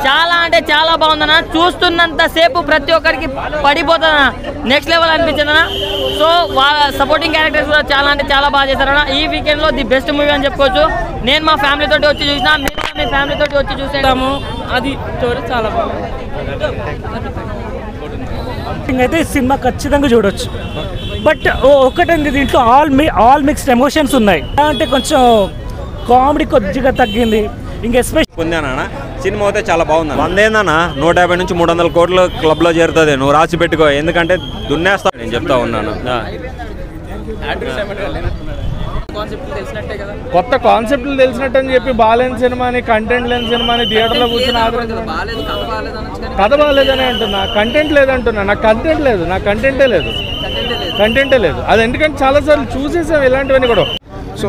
చాలా అంటే చాలా బాగుందన్న. చూస్తున్నంత సేపు ప్రతి ఒక్కరికి పడిపోతుందన్న, నెక్స్ట్ లెవెల్ అనిపించిందన్న. సో సపోర్టింగ్ క్యారెక్టర్స్ కూడా చాలా అంటే చాలా బాగా చేశారన్న. ఈ వీకెండ్లో ది బెస్ట్ మూవీ అని చెప్పుకోవచ్చు. నేను మా ఫ్యామిలీ తోటి వచ్చి చూసినా, మీరు మీ ఫ్యామిలీ తోటి వచ్చి చూసాము. అది స్టోరీ చాలా బాగుంది. అయితే సినిమా ఖచ్చితంగా చూడొచ్చు. బట్ ఒకటండి, దీంట్లో ఆల్ మిక్స్డ్ ఎమోషన్స్ ఉన్నాయి. అంటే కొంచెం కామెడీ కొద్దిగా తగ్గింది. ఇంకా ఎస్పెషల్ పొందానా సినిమా అయితే చాలా బాగుంది. 100 150 నుంచి 300 కోట్లు క్లబ్లో చేరుతుంది. నువ్వు రాసి పెట్టుకో, ఎందుకంటే దున్నేస్తా నేను చెప్తా ఉన్నాను. కొత్త కాన్సెప్ట్లు తెలిసినట్టు అని చెప్పి బాలేని సినిమాని, కంటెంట్ లేని సినిమాని థియేటర్లో కూర్చొని కథ బాగాలేదని అంటున్నా, కంటెంట్ లేదంటున్నా. నాకు కంటెంటే లేదు. అది ఎందుకంటే చాలాసార్లు చూసేసాం ఇలాంటివన్నీ కూడా. సో